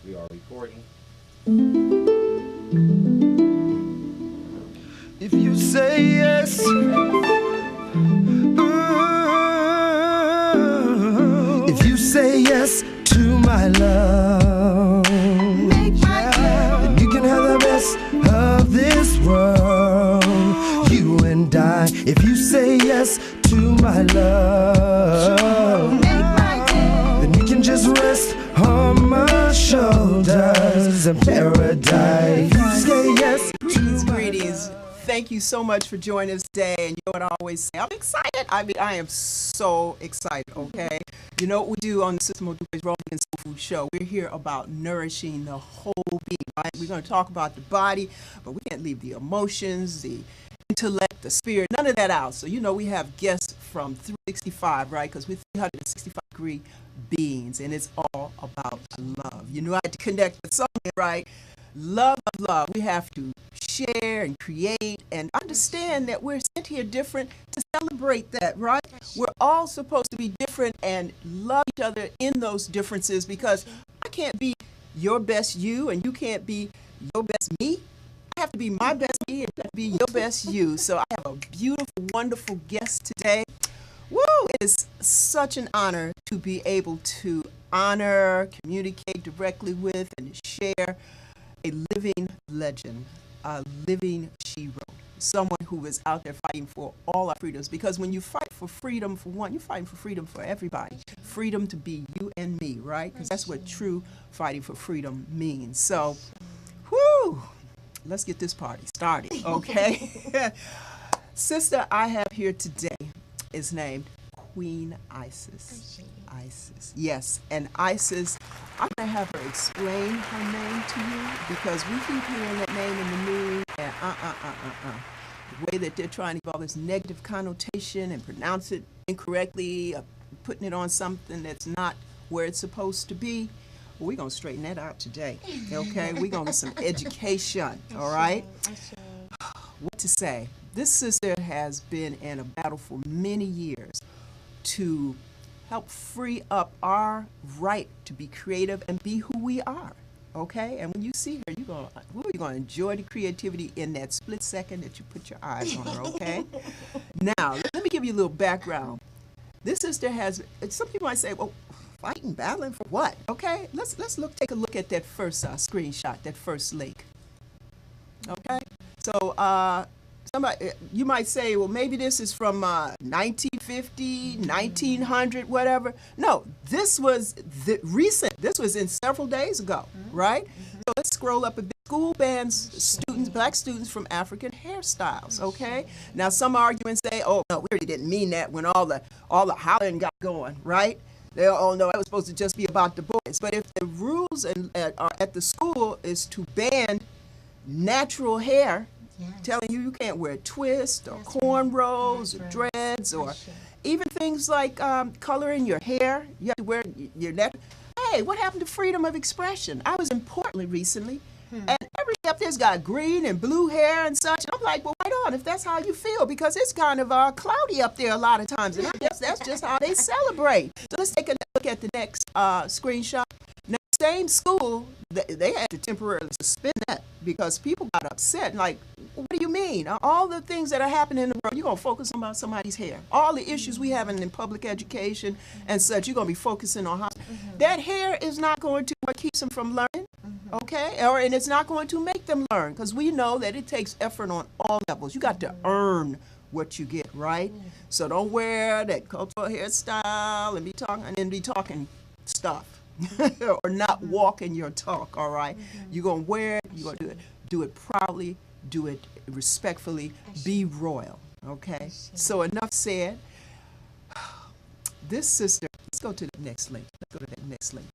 We are recording. If you say yes, if you say yes to my love, then you can have the best of this world, you and I. If you say yes to my love, then you can just rest on my shoulders in paradise. Say yes to my love. Thank you so much for joining us today. And you know what I always say, I'm excited. I mean, I am so excited, okay? You know what we do on the Sistah Modupe's Raw and Soul Food Show? We're here about nourishing the whole being, right? We're going to talk about the body, but we can't leave the emotions, the intellect, the spirit, none of that out. So, you know, we have guests from 365, right? Because we're 365-degree beings, and it's all about love. You know, I had to connect with something, right? Love of love. We have to share and create and understand that we're sent here different to celebrate that, right? We're all supposed to be different and love each other in those differences, because I can't be your best you and you can't be your best me. I have to be my best me and you have to be your best you. So I have a beautiful, wonderful guest today. Woo! It is such an honor to be able to honor, communicate directly with, and share a living legend, a living hero, someone who is out there fighting for all our freedoms. Because when you fight for freedom for one, you're fighting for freedom for everybody. Freedom to be you and me, right? Because that's what true fighting for freedom means. So, whoo, let's get this party started, okay? Sister I have here today is named Queen Isis. Isis, yes, and Isis, I'm gonna have her explain her name to you, because we keep hearing that name in the news, and the way that they're trying to give all this negative connotation and pronounce it incorrectly, putting it on something that's not where it's supposed to be. Well, we're gonna straighten that out today, okay? We're gonna get some education, all right? What to say? This sister has been in a battle for many years to help free up our right to be creative and be who we are, okay? And when you see her, you're going to enjoy the creativity in that split second that you put your eyes on her, okay? Now, let me give you a little background. This sister has, some people might say, well, fighting, battling for what? Okay, let's take a look at that first screenshot, that first link, okay? So, somebody, you might say, well, maybe this is from 1950, 1900, whatever. No, this was recent. This was in several days ago, right? So let's scroll up a bit. School bans students, black students from African hairstyles, okay? Now, some argue and say, oh, no, we really didn't mean that when all the hollering got going, right? They all know it was supposed to just be about the boys. But if the rules are at the school is to ban natural hair, telling you can't wear twists or cornrows or dreads or even things like coloring your hair. You have to wear your neck. Hey, what happened to freedom of expression? I was in Portland recently, and everybody up there's got green and blue hair and such. And I'm like, well, right on, if that's how you feel, because it's kind of cloudy up there a lot of times, and I guess that's just how they celebrate. So let's take a look at the next screenshot. Now, same school, they had to temporarily suspend that because people got upset. Like, what do you mean? All the things that are happening in the world, you're going to focus on somebody's hair. All the issues we have in public education and such, you're going to be focusing on how that hair is not going to what keeps them from learning, okay? And it's not going to make them learn, because we know that it takes effort on all levels. You got to earn what you get, right? So don't wear that cultural hairstyle and be talking stuff. Or not walking your talk, all right? You're going to wear it, you're going to do it proudly, do it respectfully, be royal, okay? So enough said. This sister, let's go to the next link. Let's go to that next link.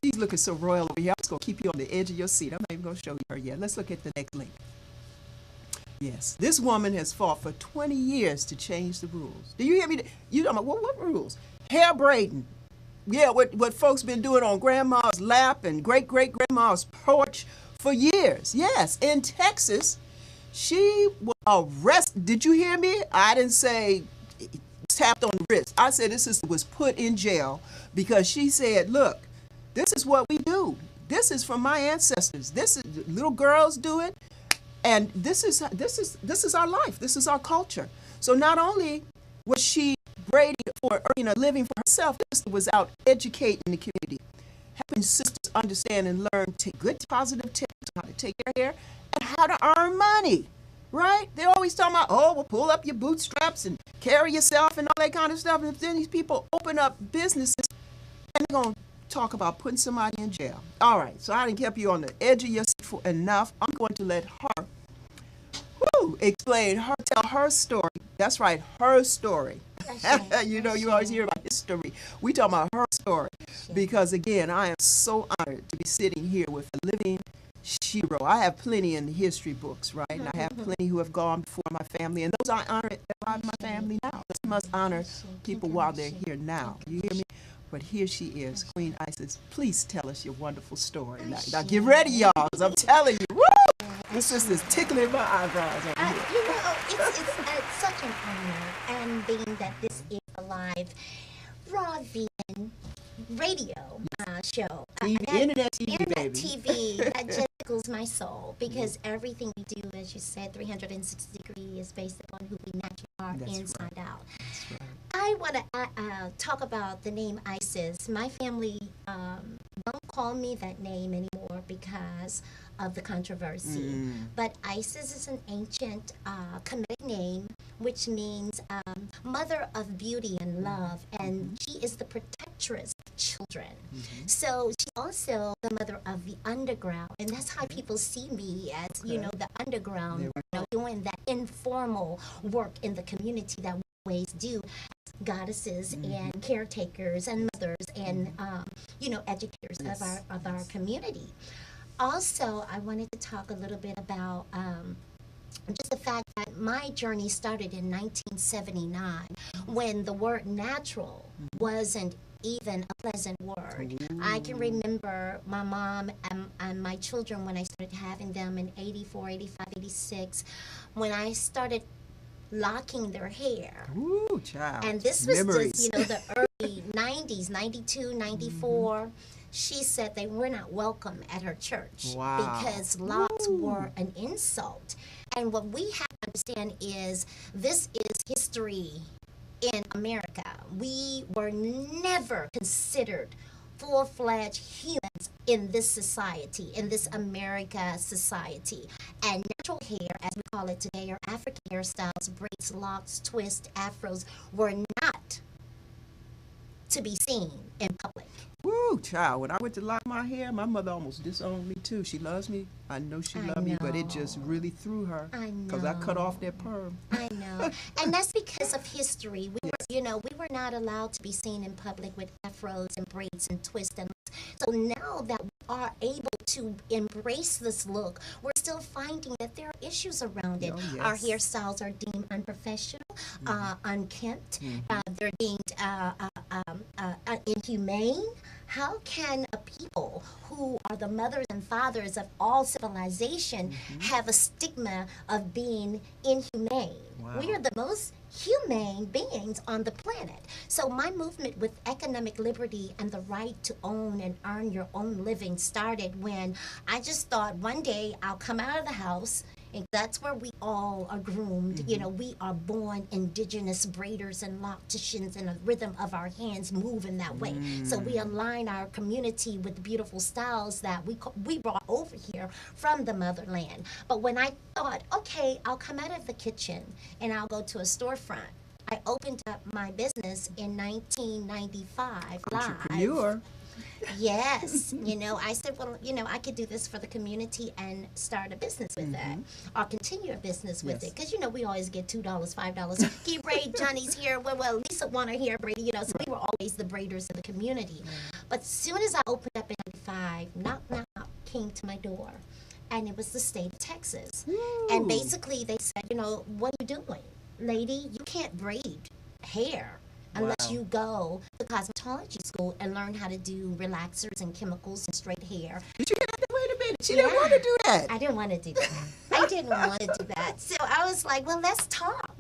She's looking so royal over here. I'm just going to keep you on the edge of your seat. I'm not even going to show you her yet. Let's look at the next link. Yes, this woman has fought for 20 years to change the rules. Do you hear me? You don't know, what rules? Hair braiding. Yeah, what folks been doing on grandma's lap and great-great-grandma's porch for years. Yes, in Texas, she was arrested. Did you hear me? I didn't say tapped on the wrist. I said this sister was put in jail because she said, look, this is what we do. This is from my ancestors. This is little girls do it, and this is our life. This is our culture. So not only was she braiding for, or, living for herself, this was out educating the community, helping sisters understand and learn good positive tips on how to take their hair and how to earn money. Right? They're always talking about, oh, well, pull up your bootstraps and carry yourself and all that kind of stuff. And then these people open up businesses and they're going to talk about putting somebody in jail. All right, so I didn't keep you on the edge of your seat for enough. I'm going to let her tell her story. That's right, her story. You always hear about history. We talking about her story because, again, I am so honored to be sitting here with a living shiro. I have plenty in the history books, right? And I have plenty who have gone before my family, and those I honor alive in my family now. I must honor people while they're here now. You hear me? But here she is, Queen Isis. Please tell us your wonderful story. Now get ready, y'all, because I'm telling you, woo! This is tickling my eyebrows over here. It's such an honor, and being that this is a live, raw vegan radio show. Internet TV, Internet baby. TV, that just tickles my soul, because everything we do, as you said, 360 degrees is based upon who we naturally are. That's inside out. That's right. I want to talk about the name Isis. My family don't call me that name anymore because of the controversy. But Isis is an ancient Kemetic name, which means mother of beauty and love, and she is the protectress of children. So she's also the mother of the underground, and that's how people see me as, the underground, doing that informal work in the community that we always do. Goddesses and caretakers and mothers and educators of our community. Also, I wanted to talk a little bit about just the fact that my journey started in 1979 when the word natural wasn't even a pleasant word. I can remember my mom and my children when I started having them in 84, 85, 86, when I started locking their hair. Ooh, child. And this was memories. just, the early 90s, 92, 94. She said they were not welcome at her church because locks were an insult. And what we have to understand is this is history in America. We were never considered full-fledged humans in this society, in this America society. And natural hair, as we call it today, or African hairstyles, braids, locks, twists, afros, were not to be seen in public. Woo, child. When I went to lock my hair, my mother almost disowned me too. She loves me. I know she loved me, but it just really threw her. I know. Because I cut off that perm. I know. And that's because of history. We were not allowed to be seen in public with afros and braids and twists. And so now that we are able to embrace this look, we're still finding that there are issues around it. Our hairstyles are deemed unprofessional, unkempt. They're deemed inhumane. How can a people who are the mothers and fathers of all civilization have a stigma of being inhumane? We are the most humane beings on the planet. So my movement with economic liberty and the right to own and earn your own living started when I just thought one day I'll come out of the house, and that's where we all are groomed. We are born indigenous braiders and locticians, and the rhythm of our hands move in that way. So we align our community with the beautiful styles that we brought over here from the motherland. But when I thought, okay, I'll come out of the kitchen and I'll go to a storefront, I opened up my business in 1995 Entrepreneur. live. Yes, I said, well, I could do this for the community and start a business with that, or continue a business with it, because we always get $2, $5. Can you braid Johnny's hair? Well, Lisa want her hair braided, so we were always the braiders in the community. But as soon as I opened up in 95, knock, knock, knock came to my door, and it was the state of Texas. And basically they said, what are you doing? Lady, you can't braid hair unless you go to cosmetology school and learn how to do relaxers and chemicals and straight hair. Did you get that? Wait a minute. She didn't want to do that. I didn't want to do that. I didn't want to do that. So I was like, well, let's talk.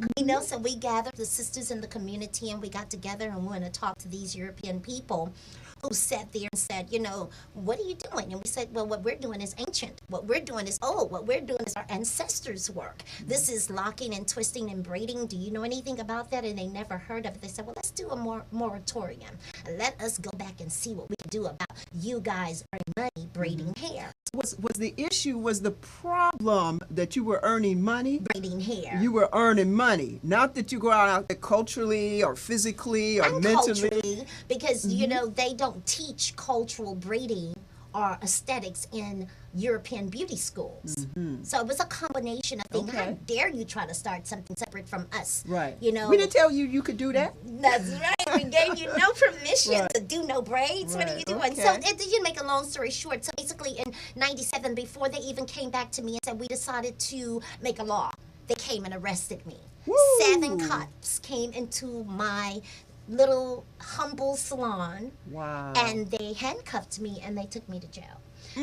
So we gathered the sisters in the community and we got together and we want to talk to these European people who sat there and said, you know, what are you doing? And we said, well, what we're doing is ancient. What we're doing is old. What we're doing is our ancestors' work. This is locking and twisting and braiding. Do you know anything about that? And they never heard of it. They said, well, let's do a moratorium. Let us go back and see what we can do about you guys earning money braiding hair. Was the issue, was the problem that you were earning money? Braiding hair. You were earning money, not that you go out there culturally or physically or And mentally. culturally, because you know they don't teach cultural braiding or aesthetics in European beauty schools. So it was a combination of things. Okay. How dare you try to start something separate from us? Right. You know. We didn't tell you you could do that. That's right. We gave you no permission Right. to do no braids. What are you Right. doing? So Okay. you make a long story short. So basically, in '97, before they even came back to me and said we decided to make a law, they came and arrested me. Woo. 7 cops came into my little humble salon. Wow. And they handcuffed me and they took me to jail.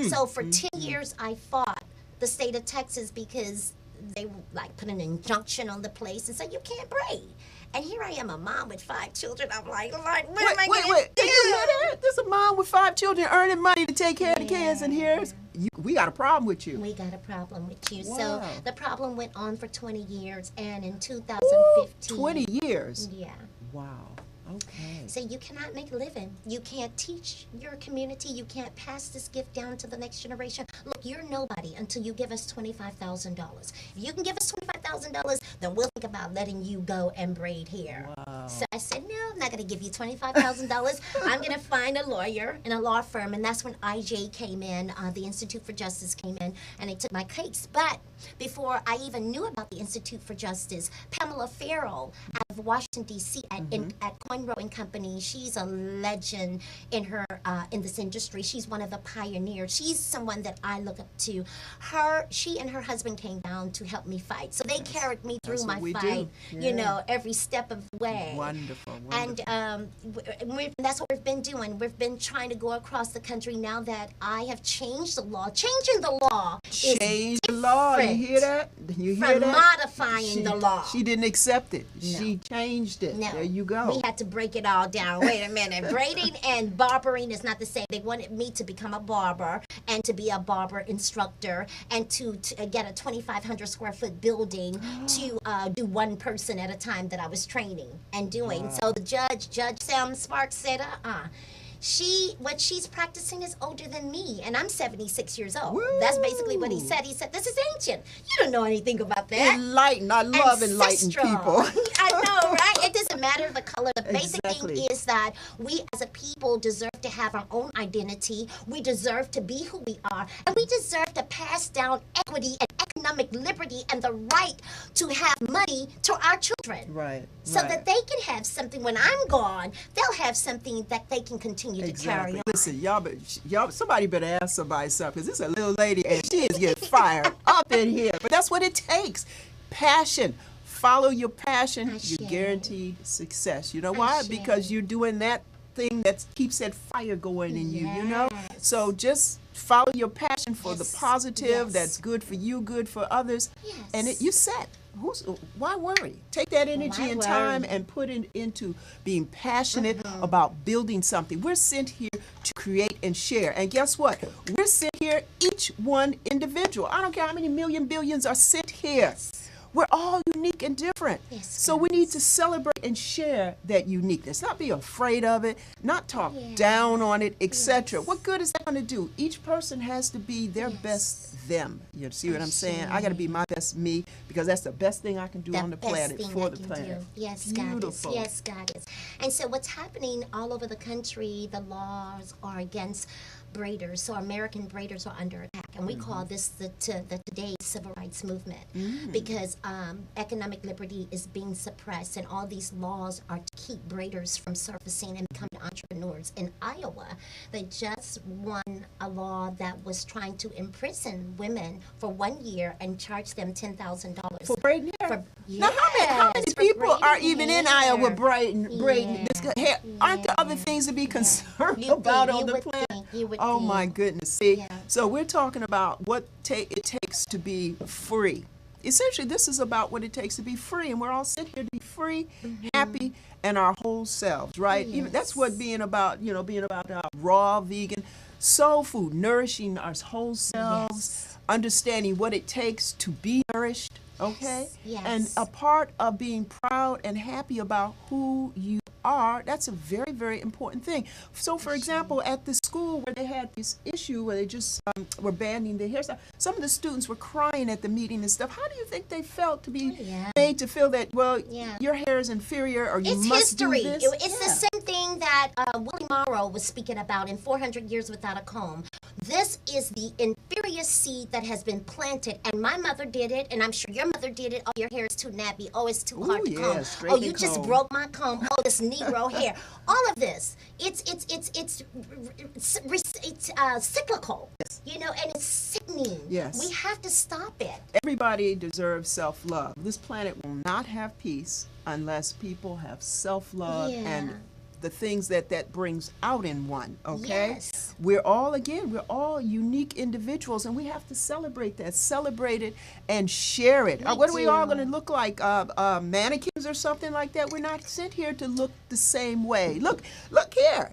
So for 10 years, I fought the state of Texas because they like put an injunction on the place and said you can't braid. And here I am, a mom with 5 children. I'm like, what am I gonna Wait. do? Did you hear that? There's a mom with 5 children earning money to take care of the kids, and we got a problem with you. We got a problem with you. Wow. So the problem went on for 20 years, and in 2015, 20 years. Yeah. Wow. Okay. So you cannot make a living. You can't teach your community. You can't pass this gift down to the next generation. Look, you're nobody until you give us $25,000. If you can give us $25,000, then we'll think about letting you go and braid hair. Wow. So I said, no, I'm not going to give you $25,000. I'm going to find a lawyer in a law firm. And that's when IJ came in, the Institute for Justice came in, and they took my case. But before I even knew about the Institute for Justice, Pamela Farrell out of Washington, D.C. at Coin Rowing Company, she's a legend in her in this industry. She's one of the pioneers. She's someone that I look up to. She and her husband came down to help me fight. So they carried me through That's my what we fight, do. you Yeah. know, every step of the way. Wonderful. And that's what we've been doing. We've been trying to go across the country now that I have changed the law. Changing the law is Change the law. You hear that? You hear from that? modifying the law. She didn't accept it. No. She changed it. No. There you go. We had to break it all down. Wait a minute. Braiding and barbering is not the same. They wanted me to become a barber and to be a barber instructor and to get a 2,500 square foot building to do one person at a time that I was training and doing. Wow. So the Judge Sam Sparks said, what she's practicing is older than me, and I'm 76 years old. Woo! That's basically what he said. He said, this is ancient. You don't know anything about that. Enlighten. I love enlightened Ancestral. people. I know, right? It doesn't matter the color. The basic Exactly. thing is that we as a people deserve to have our own identity. We deserve to be who we are. And we deserve to pass down equity and economic liberty and the right to have money to our children. Right. So right. that they can have something when I'm gone, they'll have something that they can continue to carry on. Listen, y'all, somebody better ask somebody something, because this is a little lady and she is getting fired up in here. But that's what it takes. Passion. Follow your passion. Passion. You're guaranteed success. You know why? Passion. Because you're doing that thing that keeps that fire going in you, you know? Yes. So just follow your passion for Yes. the positive Yes. that's good for you, good for others. Yes. And you set. Why worry? Take that energy Why and time worry? and put it into being passionate about building something. We're sent here to create and share. And guess what? We're sent here, each one individual. I don't care how many million billions are sent here. We're all unique and different. Yes, So we need to celebrate and share that uniqueness. Not be afraid of it, not talk Yeah. down on it, etc. Yes. What good is that going to do? Each person has to be their Yes. best them. You see what I'm saying? I got to Absolutely. be my best me, because that's the best thing I can do on the best planet, thing for I the can planet. do. Yes, Beautiful. God is. Yes, God is. And so what's happening all over the country, the laws are against braiders. So American braiders are under attack. And we call this the today's civil rights movement, because economic liberty is being suppressed, and all these laws are to keep braiders from surfacing and becoming entrepreneurs. In Iowa, they just won a law that was trying to imprison women for 1 year and charge them $10,000 For braiding hair. Now, how Yes, many for people are braiding even in hair. Iowa braiding this Yeah. hair? Aren't there other things to be concerned about on the planet? You would Oh think. my goodness. See, Yeah. so we're talking about what it takes to be free. essentially this is about what it takes to be free, and we're all sent here to be free, happy, and our whole selves, right? Even that's what being about, being about raw, vegan, soul food, nourishing our whole selves, understanding what it takes to be nourished, okay? Yes. And a part of being proud and happy about who you are, that's a very, very important thing. So, for example, at the school where they had this issue where they just were banning the hairstyle, some of the students were crying at the meeting and stuff. How do you think they felt to be made to feel that, well, your hair is inferior or you it's must history. do this? It's the same thing that Willie Morrow was speaking about in 400 Years Without a Comb. This is the inferior seed that has been planted, and my mother did it, and I'm sure your mother did it. Oh, your hair is too nappy. Oh, it's too hard to comb. Oh, you just broke my comb. Oh, this Negro hair. All of this, it's cyclical, and it's sickening. Yes. We have to stop it. Everybody deserves self-love. This planet will not have peace unless people have self-love and the things that brings out in one, okay? Yes. We're all unique individuals, and we have to celebrate it and share it. What are we all going to look like, mannequins or something like that? We're not sent here to look the same way. Look here.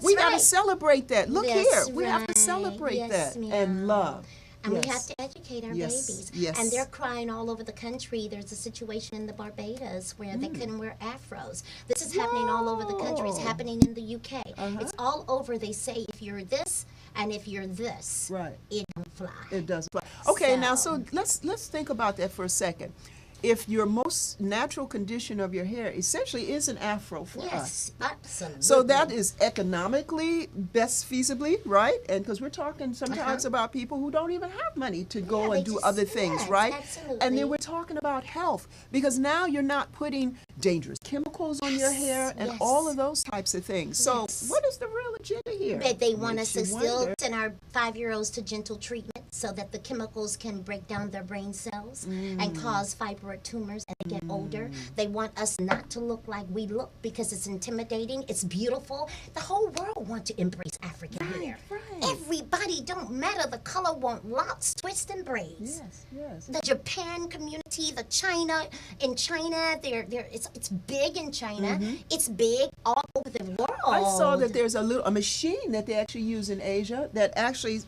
We got to celebrate that. Look here. We have to celebrate that and love. And we have to educate our babies. Yes. And they're crying all over the country. There's a situation in the Barbados where they couldn't wear afros. This is happening all over the country. It's happening in the UK. It's all over. They say if you're this and if you're this, it don't fly. It does fly. Okay, now so let's think about that for a second. If your most natural condition of your hair essentially is an afro for us. Yes, absolutely. So that is economically best feasibly, right? And because we're talking sometimes about people who don't even have money to go and do other things, right? Absolutely. And then we're talking about health, because now you're not putting dangerous chemicals on your hair and all of those types of things. So what is the real agenda here? They want us to still send our 5-year-olds to gentle treatment so that the chemicals can break down their brain cells and cause fibroid tumors as they get older. They want us not to look like we look because it's intimidating. It's beautiful. The whole world wants to embrace African hair. Everybody, don't matter the color, want locks, twists, and braids. Yes. The Japan community, the China, in China, it's big in China. It's big all over the world. I saw that there's a machine that they actually use in Asia that actually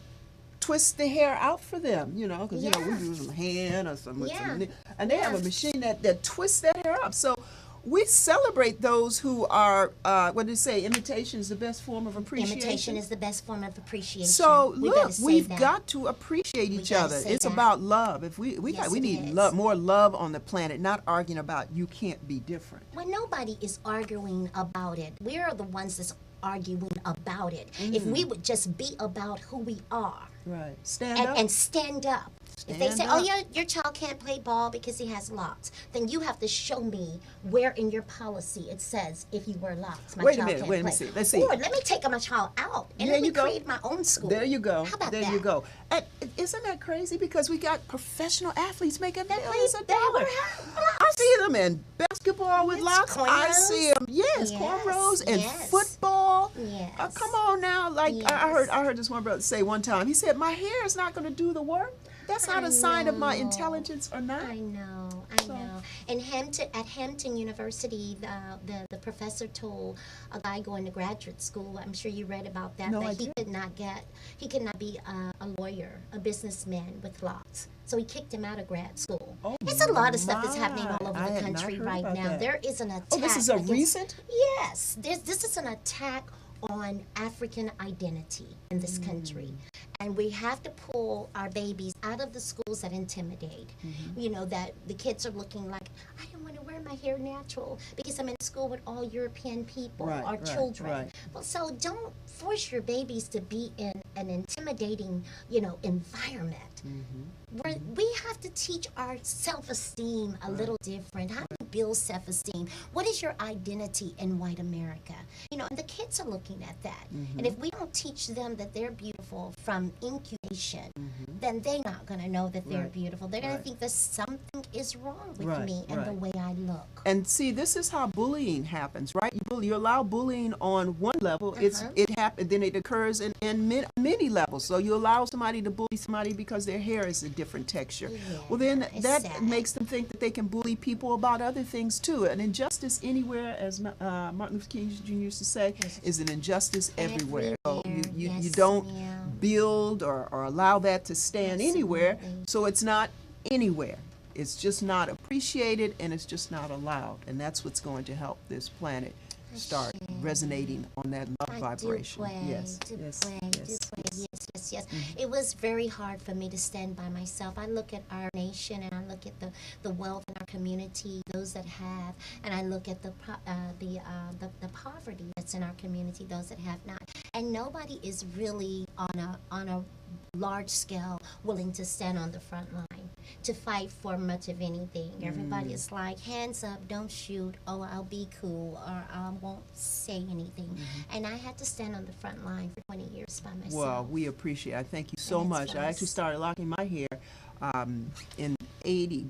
twist the hair out for them, because we use some hand or some, and they have a machine that twists that hair up. So we celebrate those who are, what do they say, imitation is the best form of appreciation. Imitation is the best form of appreciation. So look, we've got to appreciate each other. It's about love. If we need more love on the planet, not arguing about you can't be different. Well, nobody is arguing about it. We are the ones that's arguing about it. If we would just be about who we are. Right. And stand up. If they say, oh, your child can't play ball because he has locks, then you have to show me where in your policy it says if you wear locks, my child can't play. Let's see. Or let me take my child out and let me create my own school. There you go. How about that? You go. And isn't that crazy? Because we got professional athletes making millions of dollars. I see them in basketball with locks. Cornrows. I see them, cornrows and football. Yes. Come on now. I heard this one brother say one time, he said, my hair is not going to do the work. That's not a sign of my intelligence or not. I know. And at Hampton University, the professor told a guy going to graduate school, I'm sure you read about that, he could not be a lawyer, a businessman with locks. So he kicked him out of grad school. It's a lot of stuff that's happening all over the country right now. That. There is an attack. Oh, this is a recent? Yes. This is an attack on African identity in this country. And we have to pull our babies out of the schools that intimidate. That the kids are looking like, I don't want to wear my hair natural because I'm in school with all European people or children. Well, so don't force your babies to be in an intimidating, environment. We have to teach our self-esteem a little different. How build self-esteem? What is your identity in white America? You know, and the kids are looking at that. And if we don't teach them that they're beautiful from incubation, then they're not going to know that they're beautiful. They're going to think that something is wrong with me and the way I look. And see, this is how bullying happens, right? You allow bullying on one level, it happens, then it occurs in many levels. So you allow somebody to bully somebody because their hair is a different texture. Well, then that makes them think that they can bully people about other things too. An injustice anywhere, as Martin Luther King Jr. used to say, is an injustice everywhere. So you don't build or allow that to stand anywhere, so it's not anywhere. It's just not appreciated, and it's just not allowed. And that's what's going to help this planet start resonating on that love vibration. Yes. It was very hard for me to stand by myself. I look at our nation and I look at the wealth in our community, those that have, and I look at the poverty that's in our community, those that have not. And nobody is really on a large scale willing to stand on the front line to fight for much of anything. Everybody is like, hands up, don't shoot, oh, I'll be cool, or I won't say anything. And I had to stand on the front line for 20 years by myself. Well, we appreciate it. I thank you so much. I actually started locking my hair in late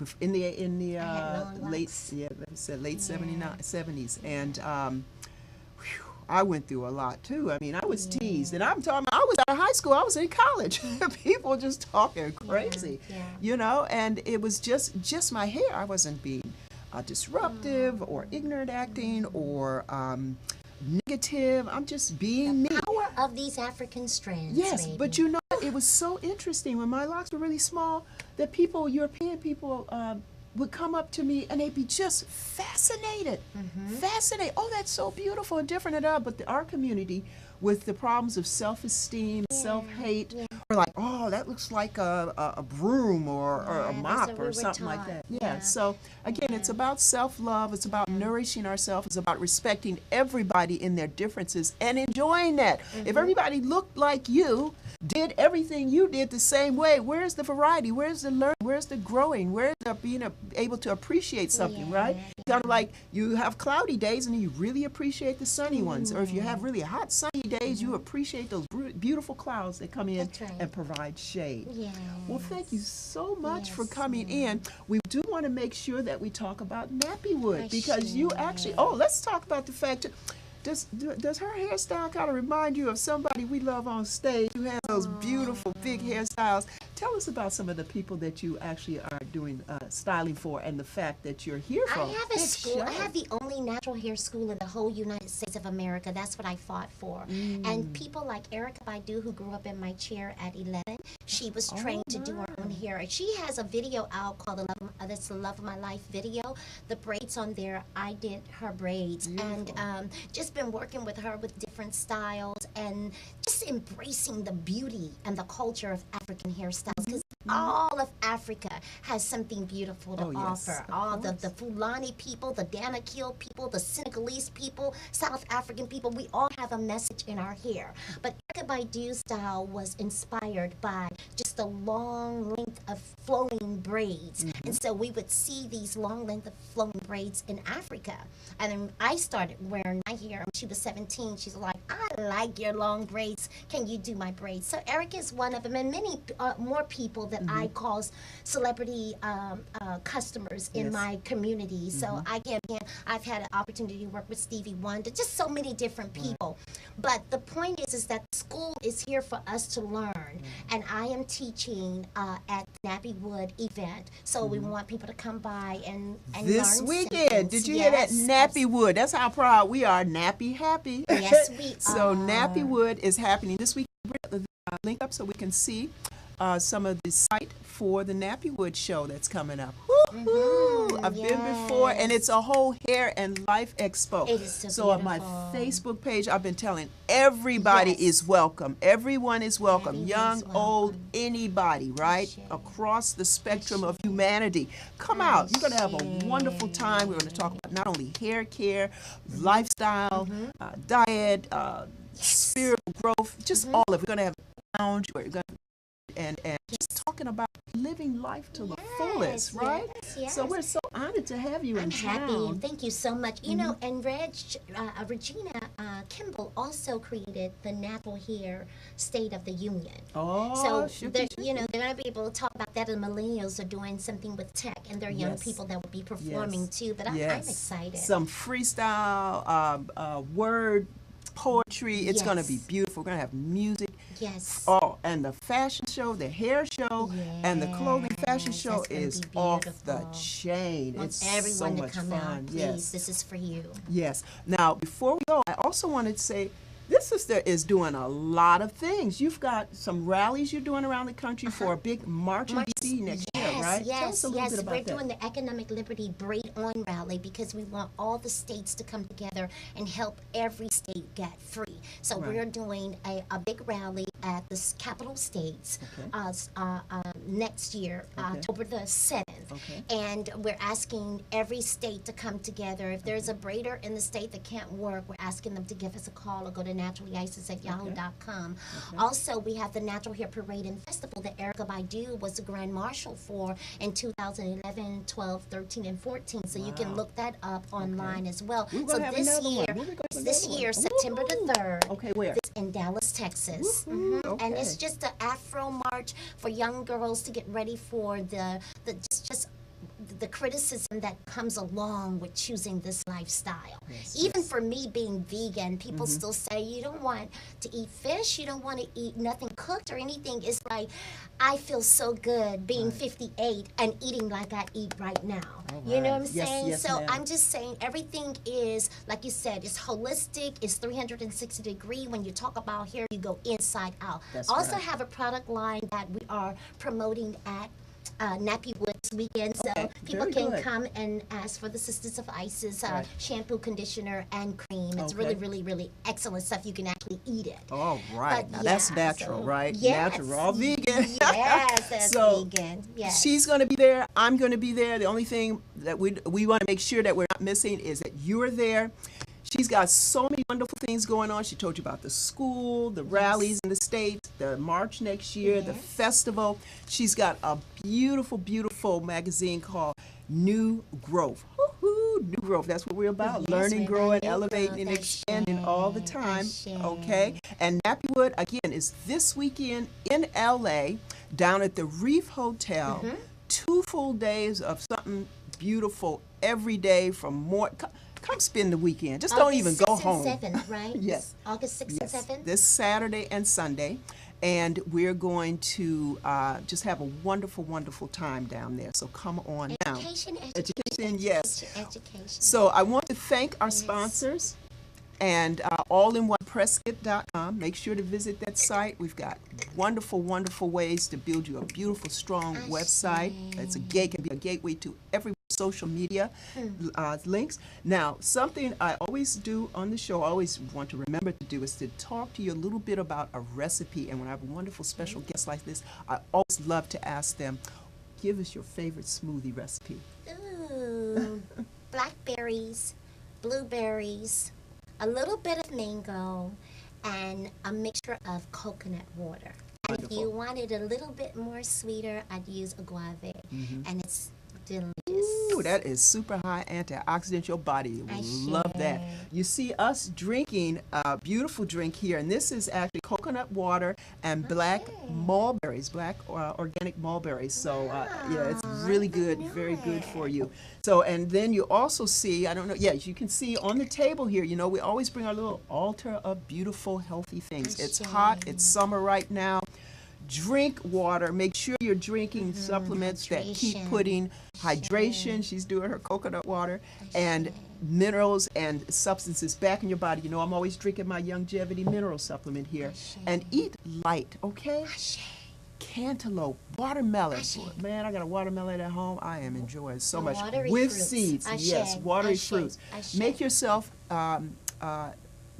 70s, and I went through a lot too. I mean, I was teased, and I'm talking, I was out of high school, I was in college. People just talking crazy, you know, and it was just my hair. I wasn't being disruptive or ignorant acting or negative. I'm just being me. The power of these African strands. Yes, baby. but you know, it was so interesting when my locks were really small that people, European people, would come up to me and they'd be just fascinated. Fascinated. Oh, that's so beautiful and different and all. But our community, with the problems of self-esteem, self-hate, we're like, oh, that looks like a broom or a mop or something like that. So again, it's about self-love. It's about nourishing ourselves. It's about respecting everybody in their differences and enjoying that. If everybody looked like you, did everything you did the same way, where's the variety? Where's the learning? Where's the growing? Where's the being able to appreciate something, right? Kind of like you have cloudy days and you really appreciate the sunny ones. Or if you have really hot sunny days, you appreciate those beautiful clouds that come in and provide shade. Well, thank you so much for coming in. We do want to make sure that we talk about Nappywood, because you actually, let's talk about the fact that does her hairstyle kind of remind you of somebody we love on stage who has those beautiful big hairstyles? Tell us about some of the people that you actually are doing styling for, and the fact that you're here for. I have a school. I have the only natural hair school in the whole United States of America. That's what I fought for. And people like Erica Baidu, who grew up in my chair at 11, she was trained to do her own hair. She has a video out called that's the Love of My Life video. The braids on there, I did her braids. Beautiful. And just been working with her with different styles and just embracing the beauty and the culture of African hairstyles, because all of Africa has something beautiful to offer. All the Fulani people, the Danakil people, the Senegalese people, South African people, we all have a message in our hair. But Erica Baidu's style was inspired by just the long length of flowing braids. And so we would see these long length of flowing braids in Africa. And then I started wearing my hair when she was 17. She's like, I like your long braids. Can you do my braids? So Erica is one of them, and many more people that I call celebrity customers in my community. So I've had an opportunity to work with Stevie Wonder, just so many different people. But the point is that school is here for us to learn, and I am teaching at the Nappywood event. So we want people to come by and this learn weekend. Did you hear that? Nappywood. That's how proud we are. Nappy happy. Yes, we So are. Nappywood is happening this week. The link up so we can see some of the site for the Nappywood show that's coming up. I've been before, and it's a whole hair and life expo. It is so on my Facebook page, I've been telling everybody is welcome. Everyone is welcome. Young, old, anybody, right? Across the spectrum of humanity. Come out. You're going to have a wonderful time. We're going to talk about not only hair care, lifestyle, diet, spiritual growth, just all of it. We're going to have a lounge where you're going to and just talk talking about living life to the fullest, right? Yes. So we're so honored to have you in I'm town. happy. Thank you so much. You know, and Regina Kimball also created the Natural Hair State of the Union. Oh, so you know, they're going to be able to talk about that, and millennials are doing something with tech, and they're young people that will be performing too. But I'm excited. Some freestyle, word poetry. It's going to be beautiful. We're going to have music. Yes. Oh, and the fashion show, the hair show, and the clothing fashion show is off the chain. It's everyone so much to come fun. out, please. Yes. This is for you. Yes. Now, before we go, I also wanted to say this sister is doing a lot of things. You've got some rallies you're doing around the country for a big march in D.C. next year, right? Tell us a little bit about We're doing the Economic Liberty Braid On rally because we want all the states to come together and help every state get free. So we're doing a big rally at the capital states next year, October the 7th. And we're asking every state to come together. If there's a braider in the state that can't work, we're asking them to give us a call or go to naturallyisis@yahoo.com. Also, we have the Natural Hair Parade and Festival that Erica Baidu was the Grand Marshal for in 2011, 12, 13, and 14. So you can look that up online as well. So this year, September the 3rd, Okay, where? this in Dallas, Texas. And it's just an Afro march for young girls to get ready for the criticism that comes along with choosing this lifestyle. Even for me being vegan, people still say you don't want to eat fish, you don't want to eat nothing cooked or anything. It's like I feel so good being 58 and eating like I eat right now. You know what I'm saying? So I'm just saying everything is, like you said, it's holistic, it's 360 degree. When you talk about hair, you go inside out. Also have a product line that we are promoting at Nappywood this weekend, so people can come and ask for the Sistahs of Isis shampoo, conditioner, and cream. It's really, really, really excellent stuff. You can actually eat it. Oh, right. Now that's natural, right? Yes. Natural, all vegan. Yes, that's vegan. Yes. She's going to be there. I'm going to be there. The only thing that we want to make sure that we're not missing is that you're there. She's got so many wonderful things going on. She told you about the school, the rallies in the States, the march next year, the festival. She's got a beautiful, beautiful magazine called New Growth. Woo-hoo, New Growth. That's what we're about. Learning, growing, elevating, and expanding all the time. Okay? And Nappywood, again, is this weekend in L.A. down at the Reef Hotel. 2 full days of something beautiful every day from more. Come spend the weekend. Just don't even go home. August 6th and 7th, right? Yes. August 6th and 7th? This Saturday and Sunday. And we're going to just have a wonderful, wonderful time down there. So come on down. Education, yes. Education. So I want to thank our sponsors and allinonepresskit.com. Make sure to visit that site. We've got wonderful, wonderful ways to build you a beautiful, strong website. It's can be a gateway to every social media links. Now, something I always do on the show, I always want to remember to do, is to talk to you a little bit about a recipe. And when I have a wonderful special guest like this, I always love to ask them, give us your favorite smoothie recipe. Ooh, blackberries, blueberries, a little bit of mango, and a mixture of coconut water. And if you want it a little bit more sweeter, I'd use agave, and it's delicious. Ooh, that is super high antioxidant. Your body will love that. You see us drinking a beautiful drink here, and this is actually coconut water and black mulberries, black organic mulberries. So yeah, it's really good, very good for you. So, and then you also see, I don't know, yes, you can see on the table here, you know, we always bring our little altar of beautiful, healthy things. It's hot, it's summer right now. Drink water. Make sure you're drinking supplements that keep putting hydration. She's doing her coconut water and minerals and substances back in your body. You know, I'm always drinking my longevity mineral supplement here. And eat light, okay? Cantaloupe, watermelon. Man, I got a watermelon at home. I am enjoying so much. With seeds. Yes, watery fruits. Make yourself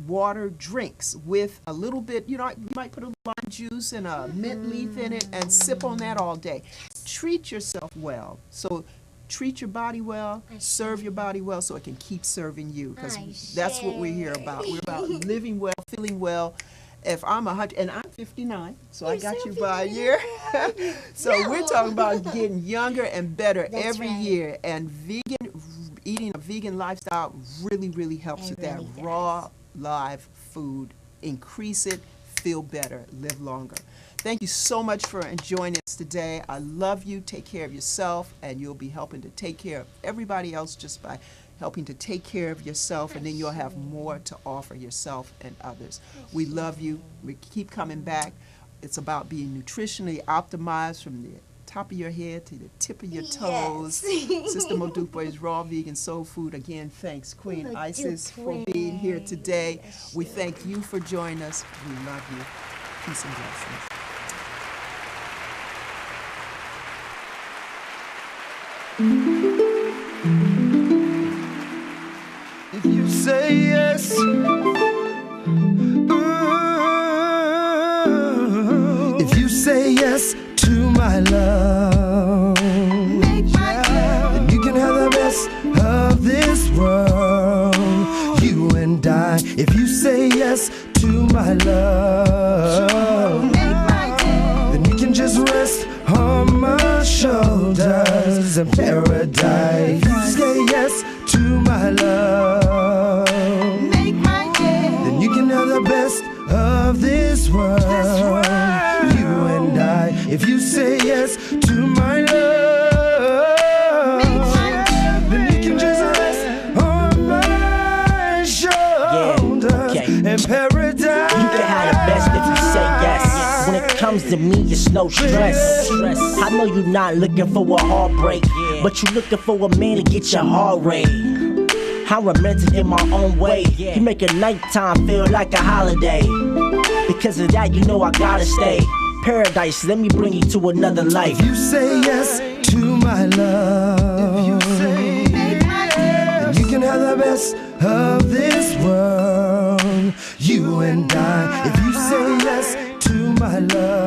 water drinks with a little bit, you know, you might put a lime juice and a mint leaf in it and sip on that all day. Treat yourself well. So treat your body well, serve your body well so it can keep serving you, because that's what we're here about. We're about living well, feeling well, if I'm 100, and I'm 59, so I You're got so you by a year. So we're No. talking about getting younger and better That's every right. year. And eating a vegan lifestyle really helps It with that really does. raw, live food. Increase it, feel better, live longer. Thank you so much for joining us today. I love you. Take care of yourself, and you'll be helping to take care of everybody else just by helping to take care of yourself, and then you'll have more to offer yourself and others. We love you. We keep coming back. It's about being nutritionally optimized from the top of your head to the tip of your toes. Yes. Sister Modupe's Raw Vegan Soul Food. Again, thanks, Queen Modupe. Isis, for being here today. Yes, We thank you for joining us. We love you. Peace and blessings. If you say yes, if you say yes to my love, then you can have the best of this world. You and I. If you say yes to my love, then you can just rest on my shoulders in paradise. If you say yes to my love, then you can have the best of this world. You and I. If you say yes to my love, then you can just rest on my shoulders in paradise. You can have the best if you say yes. When it comes to me, it's no stress. I know you're not looking for a heartbreak, but you're looking for a man to get your heart rate. I'm romantic in my own way. You make a nighttime feel like a holiday. Because of that, you know I gotta stay. Paradise, let me bring you to another life. If you say yes to my love, then you can have the best of this world. You and I. If you say yes to my love,